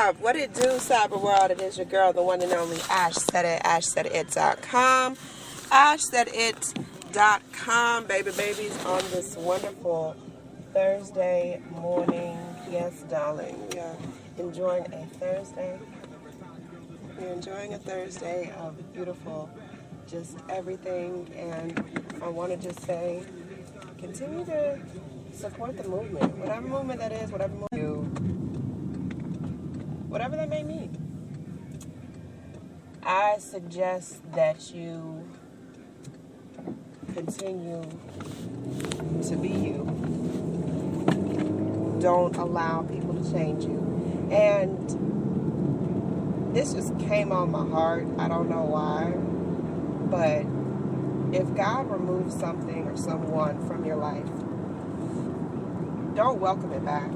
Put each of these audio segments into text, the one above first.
up? What it do, cyber world? It is your girl, the one and only Ash Said It, ashsaidit.com. ashsaidit.com, babies, on this wonderful Thursday morning. Yes, darling, we are enjoying a Thursday. We're enjoying a Thursday of beautiful, just everything. And I want to just say, continue to support the movement. Whatever movement that is, whatever movement you, whatever that may mean. I suggest that you continue to be you. Don't allow people to change you. And this just came on my heart. I don't know why. But if God removes something or someone from your life, don't welcome it back.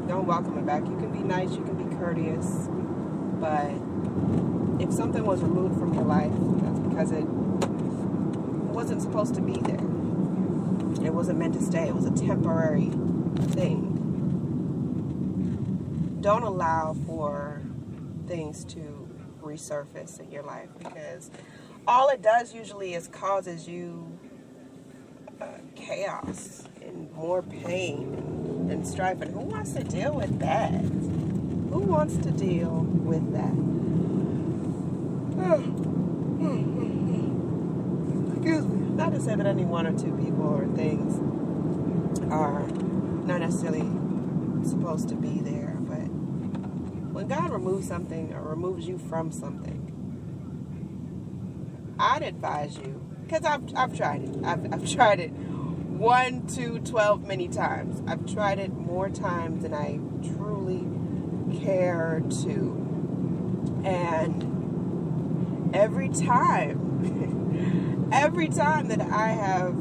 Don't welcome it back. You can be nice, you can be courteous, but if something was removed from your life, that's because it wasn't supposed to be there. It wasn't meant to stay. It was a temporary thing. Don't allow for things to resurface in your life, because all it does usually is causes you chaos and more pain and strife. And who wants to deal with that? Who wants to deal with that? Excuse me. Not to say that any one or two people or things are not necessarily supposed to be there, but when God removes something or removes you from something, I'd advise you, because I've tried it. I've tried it 1, 2, 12 many times. I've tried it more times than I truly care to. And every time that I have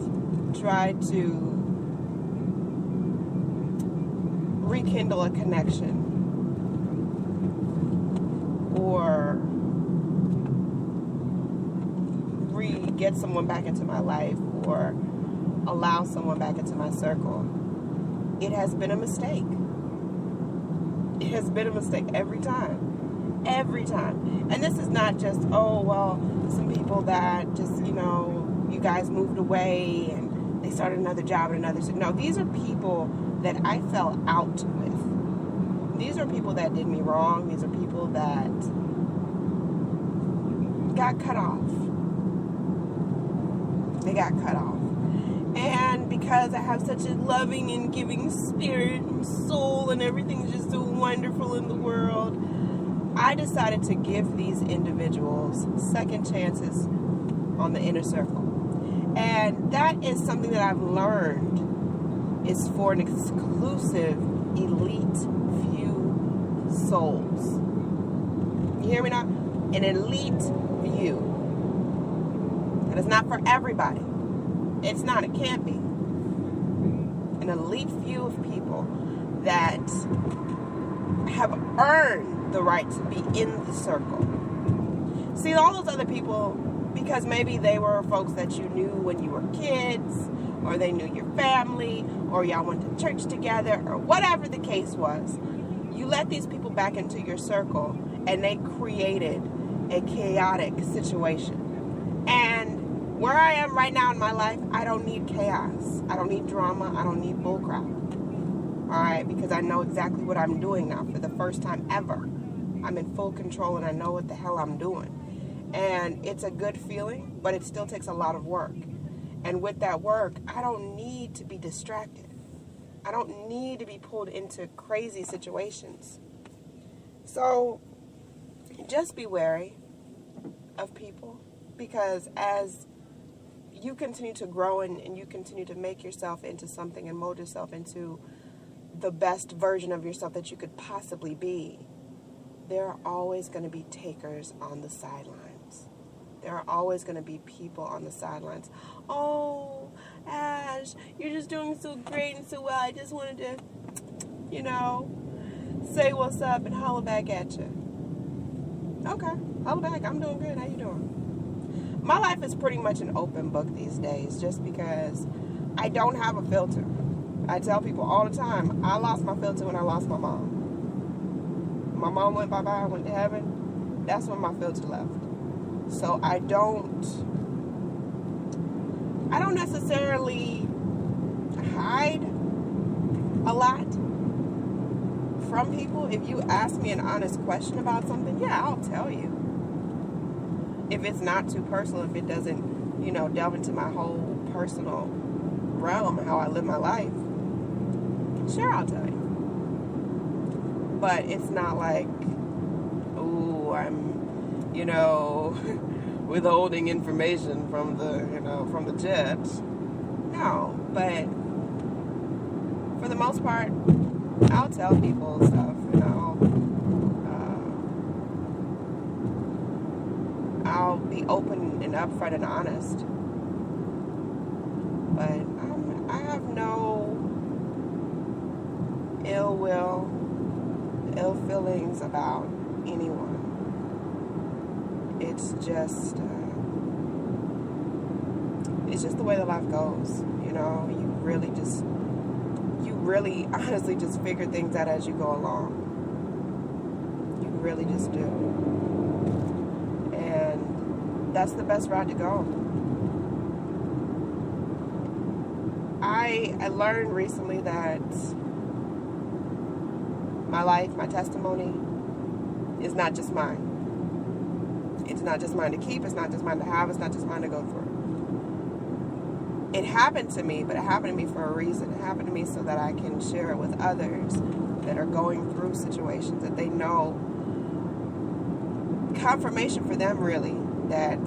tried to rekindle a connection or get someone back into my life or allow someone back into my circle, it has been a mistake. It has been a mistake every time. Every time. And this is not just, oh, well, some people that just, you guys moved away and they started another job at another city. No, these are people that I fell out with. These are people that did me wrong. These are people that got cut off. They got cut off. And because I have such a loving and giving spirit and soul and everything's just so wonderful in the world, I decided to give these individuals second chances on the inner circle. And that is something that I've learned is for an exclusive, elite few souls. You hear me now? An elite few. And it's not for everybody. It's not. It can't be. An elite few of people that have earned the right to be in the circle. See, all those other people, because maybe they were folks that you knew when you were kids, or they knew your family, or y'all went to church together, or whatever the case was, you let these people back into your circle, and they created a chaotic situation. And where I am right now in my life, I don't need chaos. I don't need drama. I don't need bullcrap. All right? Because I know exactly what I'm doing now for the first time ever. I'm in full control and I know what the hell I'm doing. And it's a good feeling, but it still takes a lot of work. And with that work, I don't need to be distracted. I don't need to be pulled into crazy situations. So just be wary of people, because as you continue to grow and you continue to make yourself into something and mold yourself into the best version of yourself that you could possibly be, there are always going to be takers on the sidelines. There are always going to be people on the sidelines. Oh, Ash, you're just doing so great and so well. I just wanted to, say what's up and holler back at you. Okay, holler back. I'm doing good. How you doing? My life is pretty much an open book these days, just because I don't have a filter. I tell people all the time, I lost my filter when I lost my mom. my mom went bye-bye, I went to heaven, that's when my filter left. So I don't necessarily hide a lot from people. If you ask me an honest question about something, yeah, I'll tell you. If it's not too personal, if it doesn't, delve into my whole personal realm, how I live my life, sure, I'll tell you. But it's not like, ooh, I'm, withholding information from the jet. No, but for the most part, I'll tell people stuff, I'll be open and upfront and honest. But I have no ill will, ill feelings about anyone. It's just the way the life goes. You really honestly just figure things out as you go along. You really just do. And that's the best route to go. I learned recently that my life, my testimony, is not just mine. It's not just mine to keep. It's not just mine to have. It's not just mine to go through. It happened to me, but it happened to me for a reason. It happened to me so that I can share it with others that are going through situations that they know. Confirmation for them, really, that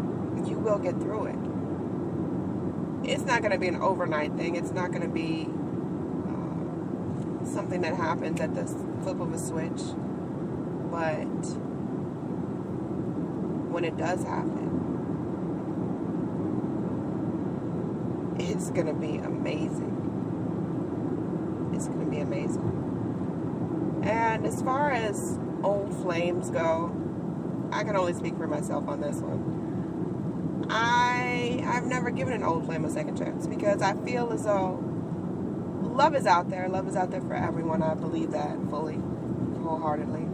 you will get through it. It's not going to be an overnight thing. It's not going to be something that happens at the flip of a switch. But when it does happen, it's going to be amazing. It's going to be amazing. And as far as old flames go, I can only speak for myself on this one. I've never given an old flame a second chance because I feel as though love is out there. Love is out there for everyone. I believe that fully, wholeheartedly.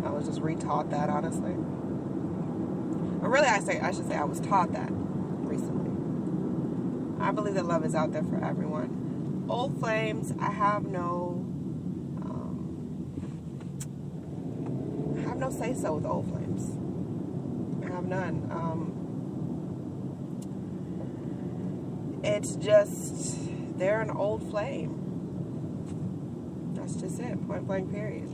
I was just retaught that, honestly. Or really, I should say I was taught that recently. I believe that love is out there for everyone. Old flames, I have no say-so with old flames. I have none. It's just, they're an old flame. That's just it, point blank period.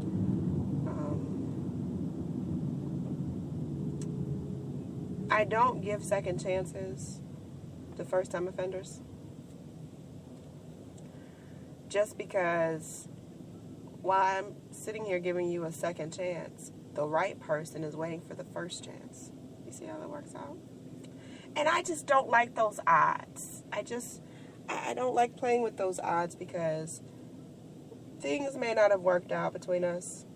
I don't give second chances to first-time offenders. Just because while I'm sitting here giving you a second chance, the right person is waiting for the first chance. You see how that works out? And I just don't like those odds. I don't like playing with those odds because things may not have worked out between us.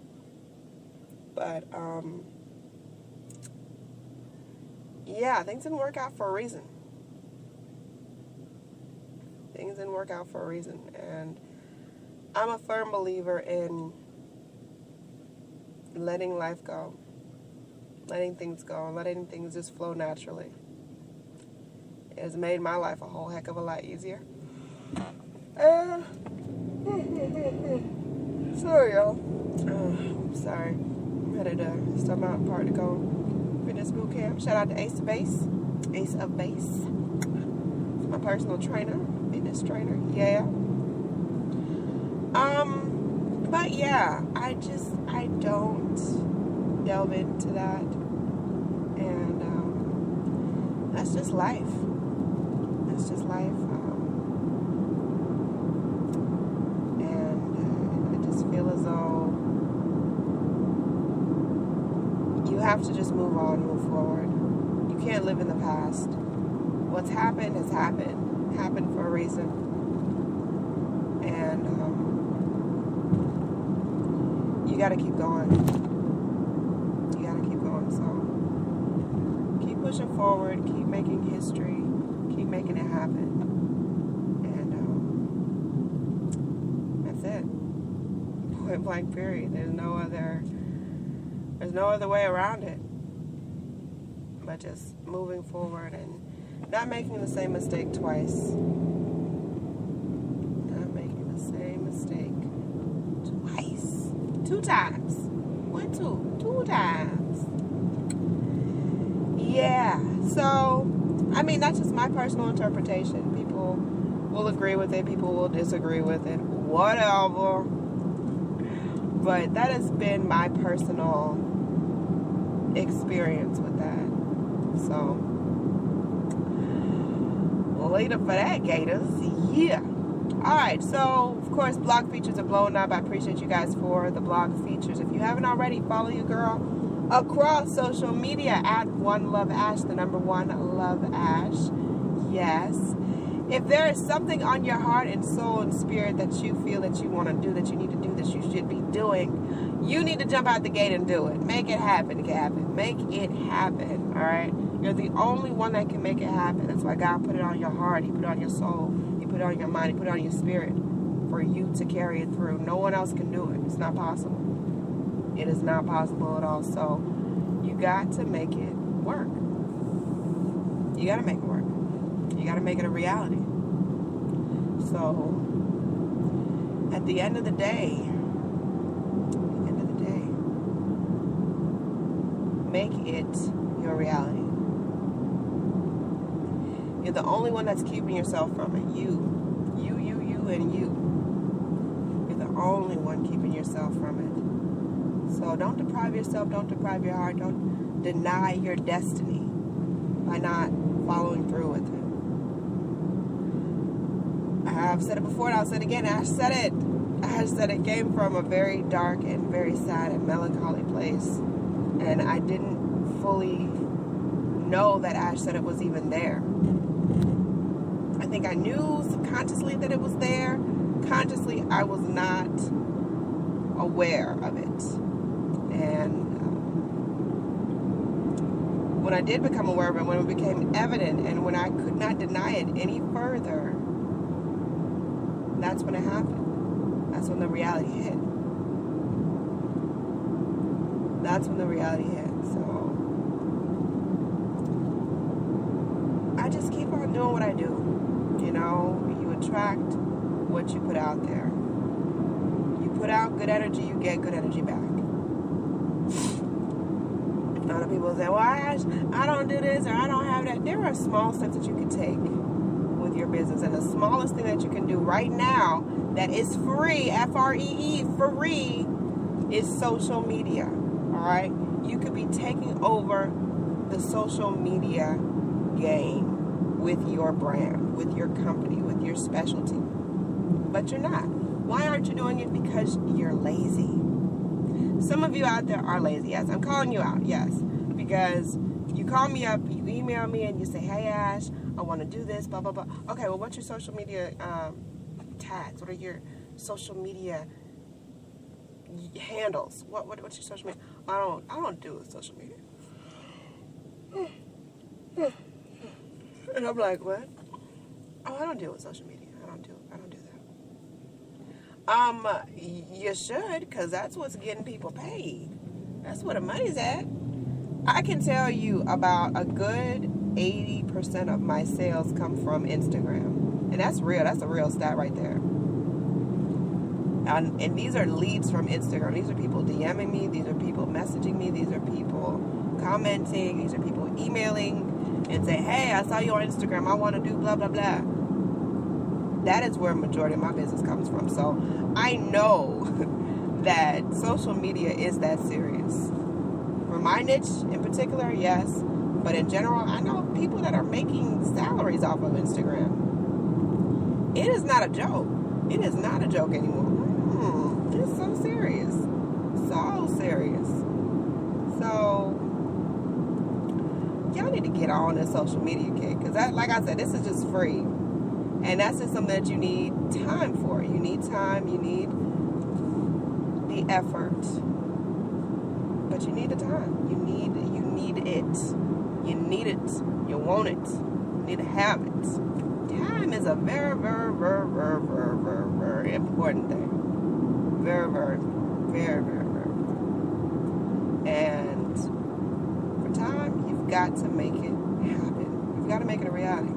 But, yeah, things didn't work out for a reason. Things didn't work out for a reason. And I'm a firm believer in letting life go. Letting things go. Letting things just flow naturally. It has made my life a whole heck of a lot easier. Sorry, y'all. I'm sorry. I'm headed to Stillmount Park to go fitness boot camp. Shout out to Ace of Base. Ace of Base. My personal trainer. Fitness trainer. Yeah. But yeah, I don't delve into that. And that's just life. That's just life. And I just feel as though you have to just move on, move forward. You can't live in the past. What's happened has happened. Happened for a reason. And you gotta keep going. You gotta keep going. So keep pushing forward. Keep making history. Keep making it happen. And that's it. Point blank period. There's no other There's no other way around it. But just moving forward and not making the same mistake twice. Not making the same mistake twice. 2 times. 1, 2 times. Yeah. So, I mean, that's just my personal interpretation. People will agree with it. People will disagree with it. Whatever. But that has been my personal experience with that. So, later for that, Gators. Yeah. Alright, so, of course, blog features are blowing up. I appreciate you guys for the blog features. If you haven't already, follow your girl across social media at OneLoveAsh, the number 1 Love Ash. Yes. If there is something on your heart and soul and spirit that you feel that you want to do, that you need to do, that you should be doing, you need to jump out the gate and do it. Make it happen, Gavin. Make it happen, all right? You're the only one that can make it happen. That's why God put it on your heart. He put it on your soul. He put it on your mind. He put it on your spirit for you to carry it through. No one else can do it. It's not possible. It is not possible at all. So you got to make it work. You got to make it work. You got to make it a reality. So at the end of the day, make it your reality. You're the only one that's keeping yourself from it. You, and you. You're the only one keeping yourself from it. So don't deprive yourself. Don't deprive your heart. Don't deny your destiny by not following through with it. I've said it before and I'll say it again. Ash said it. Ash said it came from a very dark and very sad and melancholy place. And I didn't fully know that Ash said it was even there. I think I knew subconsciously that it was there. Consciously, I was not aware of it. And when I did become aware of it, when it became evident, and when I could not deny it any further, that's when it happened. That's when the reality hit. That's when the reality hit. So I just keep on doing what I do. You know, you attract what you put out there. You put out good energy, you get good energy back. A lot of people say, well, I don't do this or I don't have that. There are small steps that you can take with your business. And the smallest thing that you can do right now that is free, F-R-E-E, free, is social media. All right? You could be taking over the social media game with your brand, with your company, with your specialty. But you're not. Why aren't you doing it? Because you're lazy. Some of you out there are lazy. Yes, I'm calling you out. Yes. Because you call me up, you email me, and you say, hey, Ash, I want to do this, blah, blah, blah. Okay, well, what's your social media tags? What are your social media handles? What's your social media? I don't do with social media. And I'm like, what? Oh, I don't deal with social media. I don't do that. You should, because that's what's getting people paid. That's where the money's at. I can tell you about a good 80% of my sales come from Instagram. And that's real. That's a real stat right there. And these are leads from Instagram. These are people DMing me. These are people messaging me. These are people commenting. These are people emailing and say, hey, I saw you on Instagram. I want to do blah, blah, blah. That is where a majority of my business comes from. So I know that social media is that serious. For my niche in particular, yes. But in general, I know people that are making salaries off of Instagram. It is not a joke. It is not a joke anymore. It's so serious. So serious. So y'all need to get on this social media kick. Because like I said, this is just free. And that's just something that you need time for. You need time. You need the effort. But you need the time. You need it. You need it. You want it. You need to have it. Time is a very, very, very, very, very, very, very important thing. Very, very, very, very, very. And got to make it happen. You've got to make it a reality.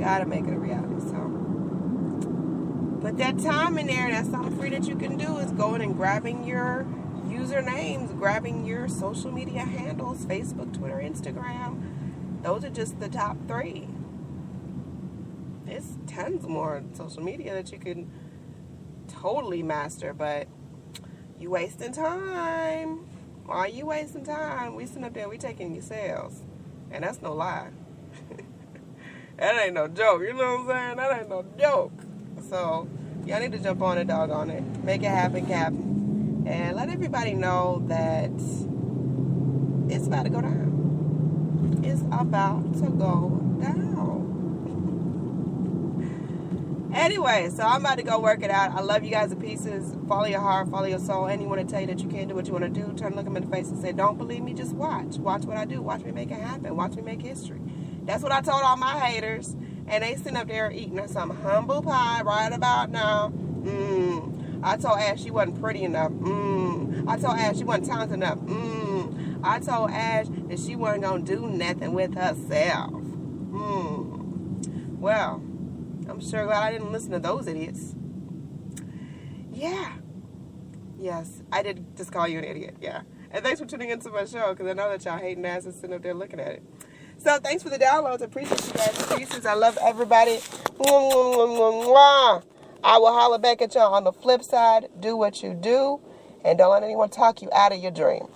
Got to make it a reality. So put that time in there. That's something free that you can do, is going and grabbing your usernames, grabbing your social media handles, Facebook, Twitter, Instagram. Those are just the top 3. There's tons more social media that you can totally master, but you wasting time. Why are you wasting time? We sitting up there, we taking your sales. And that's no lie. That ain't no joke. You know what I'm saying? That ain't no joke. So, y'all need to jump on it, dog on it. Make it happen, Captain. And let everybody know that it's about to go down. It's about to go down. Anyway, so I'm about to go work it out. I love you guys to pieces. Follow your heart, follow your soul. Anyone to tell you that you can't do what you want to do, turn to look them in the face and say, don't believe me, just watch. Watch what I do. Watch me make it happen. Watch me make history. That's what I told all my haters. And they sitting up there eating some humble pie right about now. I told Ash she wasn't pretty enough. I told Ash she wasn't talented enough. I told Ash that she wasn't going to do nothing with herself. Well, I'm sure glad I didn't listen to those idiots. Yeah. Yes, I did just call you an idiot. Yeah. And thanks for tuning into my show, because I know that y'all hating asses sitting up there looking at it. So thanks for the downloads. I appreciate you guys. Pieces. I love everybody. I will holler back at y'all on the flip side. Do what you do, and don't let anyone talk you out of your dream.